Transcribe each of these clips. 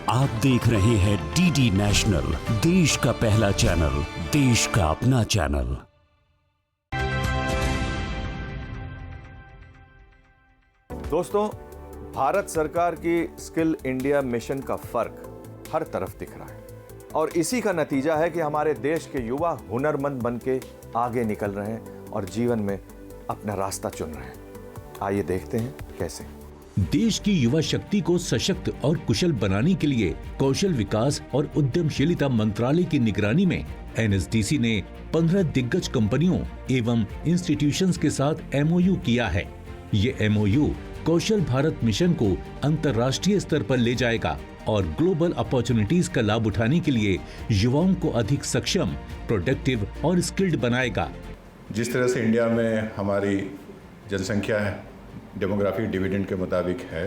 आप देख रहे हैं डीडी नेशनल, देश का पहला चैनल, देश का अपना चैनल। दोस्तों, भारत सरकार की स्किल इंडिया मिशन का फर्क हर तरफ दिख रहा है और इसी का नतीजा है कि हमारे देश के युवा हुनरमंद बन के आगे निकल रहे हैं और जीवन में अपना रास्ता चुन रहे हैं। आइए देखते हैं कैसे। देश की युवा शक्ति को सशक्त और कुशल बनाने के लिए कौशल विकास और उद्यमशीलता मंत्रालय की निगरानी में एनएसडीसी ने 15 दिग्गज कंपनियों एवं इंस्टीट्यूशंस के साथ एमओयू किया है। ये एमओयू कौशल भारत मिशन को अंतर्राष्ट्रीय स्तर पर ले जाएगा और ग्लोबल अपॉर्चुनिटीज का लाभ उठाने के लिए युवाओं को अधिक सक्षम, प्रोडक्टिव और स्किल्ड बनाएगा। जिस तरह से इंडिया में हमारी जनसंख्या है, डेमोग्राफिक डिविडेंड के मुताबिक है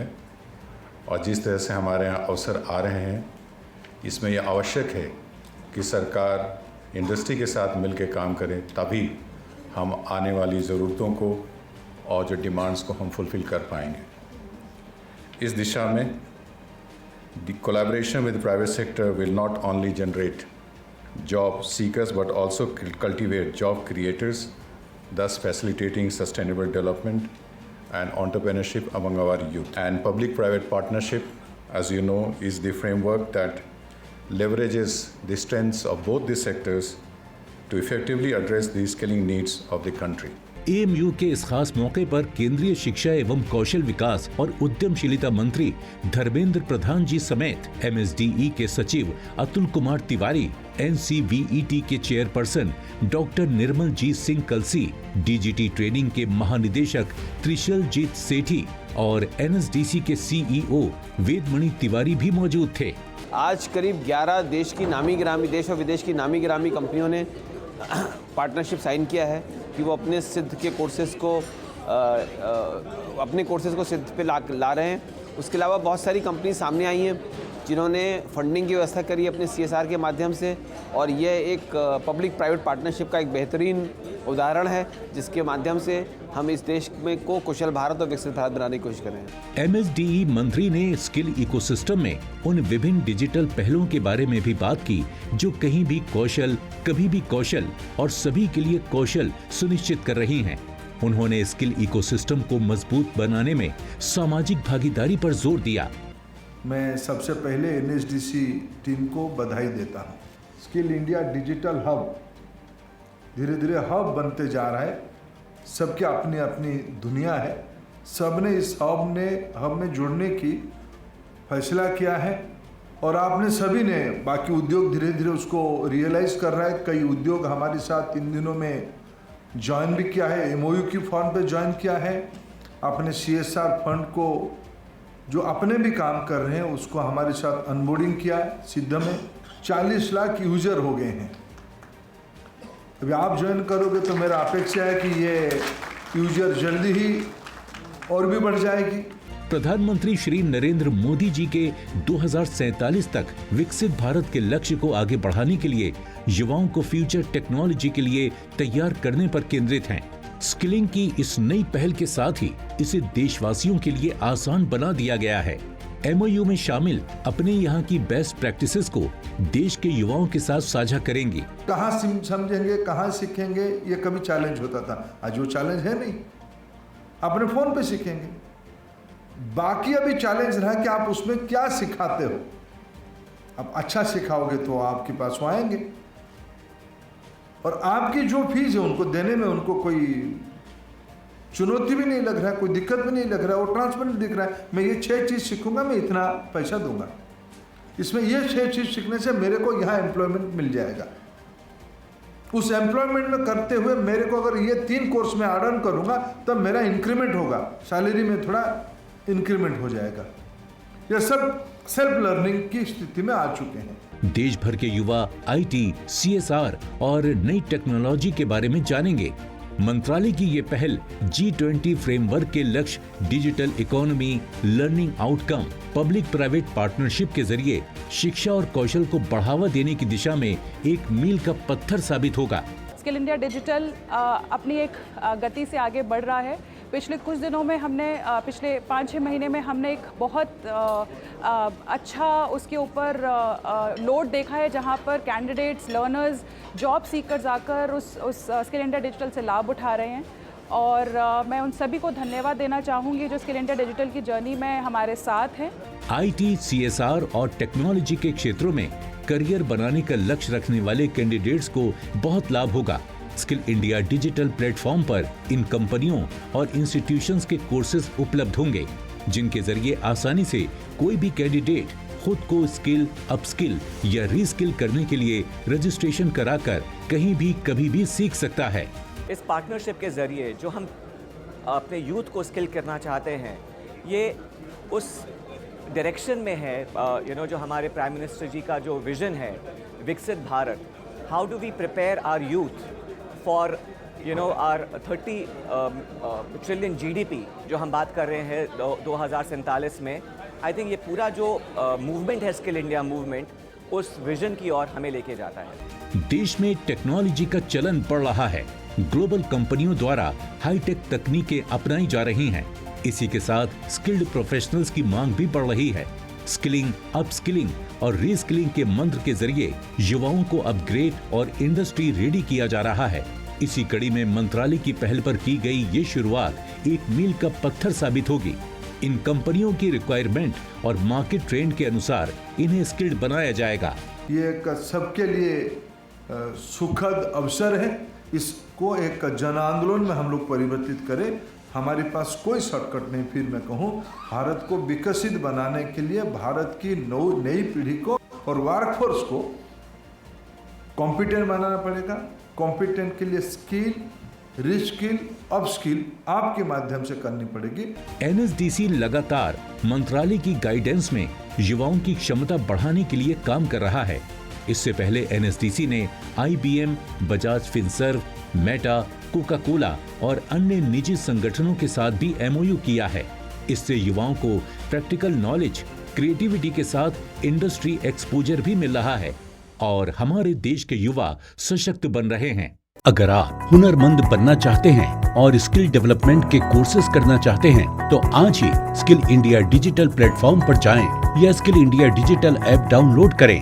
और जिस तरह से हमारे यहाँ अवसर आ रहे हैं, इसमें यह आवश्यक है कि सरकार इंडस्ट्री के साथ मिलकर काम करे, तभी हम आने वाली ज़रूरतों को और जो डिमांड्स को हम फुलफ़िल कर पाएंगे। इस दिशा में the collaboration with private sector will not only generate job seekers but also cultivate job creators, thus facilitating sustainable development and entrepreneurship among our youth. And public-private partnership, as you know, is the framework that leverages the strengths of both these sectors to effectively address the skilling needs of the country. AMU के इस खास मौके पर केंद्रीय शिक्षा एवं कौशल विकास और उद्यमशीलता मंत्री धर्मेंद्र प्रधान जी समेत एमएसडीई के सचिव अतुल कुमार तिवारी, एनसीवीईटी के चेयरपर्सन डॉक्टर निर्मल जीत सिंह कलसी, डीजीटी ट्रेनिंग के महानिदेशक त्रिशल जीत सेठी और एनएसडीसी के सीईओ वेदमणि तिवारी भी मौजूद थे। आज करीब 11 देश और विदेश की नामी गिरामी कंपनियों ने पार्टनरशिप साइन किया है कि वो अपने सिद्ध के कोर्सेज को सिद्ध पे ला रहे हैं। उसके अलावा बहुत सारी कंपनी सामने आई हैं जिन्होंने फंडिंग की व्यवस्था करी अपने सीएसआर के माध्यम से, और ये एक पब्लिक प्राइवेट पार्टनरशिप का एक बेहतरीन उदाहरण है जिसके माध्यम से हम इस देश में को कुशल भारत और विकसित भारत बनाने की कोशिश कर रहे हैं। एमएसडीई मंत्री ने स्किल इकोसिस्टम में उन विभिन्न डिजिटल पहलों के बारे में भी बात की जो कहीं भी कौशल, कभी भी कौशल और सभी के लिए कौशल सुनिश्चित कर रही हैं। उन्होंने स्किल इकोसिस्टम को मजबूत बनाने में सामाजिक भागीदारी पर जोर दिया। मैं सबसे पहले एनएसडीसी टीम को बधाई देता हूँ। स्किल इंडिया डिजिटल हब धीरे धीरे हब बनते जा रहा है। सबकी अपनी अपनी दुनिया है। सबने इस हब में जुड़ने की फैसला किया है और आपने सभी ने, बाकी उद्योग धीरे धीरे उसको रियलाइज़ कर रहा है। कई उद्योग हमारे साथ इन दिनों में ज्वाइन भी किया है, एमओयू की फॉर्म पे ज्वाइन किया है। अपने सीएसआर फंड को जो अपने भी काम कर रहे हैं उसको हमारे साथ अनबोर्डिंग किया है। सिद्ध में 40 लाख यूजर हो गए हैं। अभी आप ज्वाइन करोगे तो मेरा अपेक्षा है कि ये यूजर जल्दी ही और भी बढ़ जाएगी। प्रधानमंत्री श्री नरेंद्र मोदी जी के 2047 तक विकसित भारत के लक्ष्य को आगे बढ़ाने के लिए युवाओं को फ्यूचर टेक्नोलॉजी के लिए तैयार करने पर केंद्रित हैं। स्किलिंग की इस नई पहल के साथ ही इसे देशवासियों के लिए आसान बना दिया गया है। एमओयू में शामिल अपने यहाँ की बेस्ट प्रैक्टिसेस को देश के युवाओं के साथ साझा करेंगे। कहाँ समझेंगे, कहाँ सीखेंगे, ये कभी चैलेंज होता था। आज वो चैलेंज है नहीं, अपने फोन पे सीखेंगे। बाकी अभी चैलेंज रहा कि आप उसमें क्या सिखाते हो। आप अच्छा सिखाओगे तो आपके पास वो आएंगे और आपकी जो फीस है उनको देने में उनको कोई चुनौती भी नहीं लग रहा है, कोई दिक्कत भी नहीं लग रहा है। वो ट्रांसपेरेंट दिख रहा है। मैं ये 6 चीज़ सीखूंगा, मैं इतना पैसा दूंगा। इसमें ये 6 चीज़ सीखने से मेरे को यहाँ एम्प्लॉयमेंट मिल जाएगा। उस एम्प्लॉयमेंट में करते हुए मेरे को अगर ये 3 कोर्स में ऐड ऑन करूँगा तब मेरा इंक्रीमेंट होगा, सैलरी में थोड़ा इंक्रीमेंट हो जाएगा। ये सब सेल्फ लर्निंग की स्थिति में आ चुके हैं। देश भर के युवा आईटी, सीएसआर और नई टेक्नोलॉजी के बारे में जानेंगे। मंत्रालय की ये पहल G20 फ्रेमवर्क के लक्ष्य digital economy, learning outcome, public private partnership के जरिए शिक्षा और कौशल को बढ़ावा देने की दिशा में एक मील का पत्थर साबित होगा। स्किल इंडिया डिजिटल अपनी एक गति से आगे बढ़ रहा है। पिछले कुछ दिनों में हमने पिछले 5-6 महीने में हमने एक बहुत अच्छा उसके ऊपर लोड देखा है, जहां पर कैंडिडेट्स, लर्नर्स, जॉब सीकर्स आकर उस स्किल इंडिया डिजिटल से लाभ उठा रहे हैं। और मैं उन सभी को धन्यवाद देना चाहूँगी जो स्किल इंडिया डिजिटल की जर्नी में हमारे साथ हैं। IT, CSR और टेक्नोलॉजी के क्षेत्रों में करियर बनाने का लक्ष्य रखने वाले कैंडिडेट्स को बहुत लाभ होगा। स्किल इंडिया डिजिटल प्लेटफॉर्म पर इन कंपनियों और इंस्टीट्यूशंस के कोर्सेज उपलब्ध होंगे, जिनके जरिए आसानी से कोई भी कैंडिडेट खुद को स्किल, अपस्किल या रीस्किल करने के लिए रजिस्ट्रेशन कराकर कहीं भी कभी भी सीख सकता है। इस पार्टनरशिप के ज़रिए जो हम अपने यूथ को स्किल करना चाहते हैं, ये उस डायरेक्शन में है जो हमारे प्राइम मिनिस्टर जी का जो विज़न है, विकसित Bharat. How do we prepare our youth for our 30 trillion GDP जो हम बात कर रहे हैं 2047 में। आई थिंक ये पूरा जो मूवमेंट है, स्किल इंडिया मूवमेंट, उस विजन की ओर हमें लेके जाता है। देश में टेक्नोलॉजी का चलन बढ़ रहा है। ग्लोबल कंपनियों द्वारा हाईटेक तकनीकें अपनाई जा रही हैं। इसी के साथ स्किल्ड प्रोफेशनल्स की मांग भी बढ़ रही है। स्किलिंग, अपस्किलिंग और रीस्किलिंग के मंत्र के जरिए युवाओं को अपग्रेड और इंडस्ट्री रेडी किया जा रहा है। इसी कड़ी में मंत्रालय की पहल पर की गई ये शुरुआत एक मील का पत्थर साबित होगी। इन कंपनियों की रिक्वायरमेंट और मार्केट ट्रेंड के अनुसार इन्हें स्किल्ड बनाया जाएगा। ये एक सबके लिए सुखद अवसर है। इसको एक जन आंदोलन में हम लोग परिवर्तित करें। हमारे पास कोई शॉर्टकट नहीं। फिर मैं कहूँ, भारत को विकसित बनाने के लिए भारत की नई पीढ़ी को और वर्कफोर्स को कॉम्पिटेंट बनाना पड़ेगा। कॉम्पिटेंट के लिए स्किल, रीस्किल, अपस्किल आपके माध्यम से करनी पड़ेगी। NSDC लगातार मंत्रालय की गाइडेंस में युवाओं की क्षमता बढ़ाने के लिए काम कर रहा है। इससे पहले NSDC ने IBM, Bajaj Finserv, Meta, Coca Cola और अन्य निजी संगठनों के साथ भी MOU किया है। इससे युवाओं को प्रैक्टिकल नॉलेज, क्रिएटिविटी के साथ इंडस्ट्री एक्सपोजर भी मिल रहा है और हमारे देश के युवा सशक्त बन रहे हैं। अगर आप हुनरमंद बनना चाहते हैं और स्किल डेवलपमेंट के कोर्सेज करना चाहते हैं, तो आज ही स्किल इंडिया डिजिटल प्लेटफॉर्म पर जाएं या skill India digital app download करें।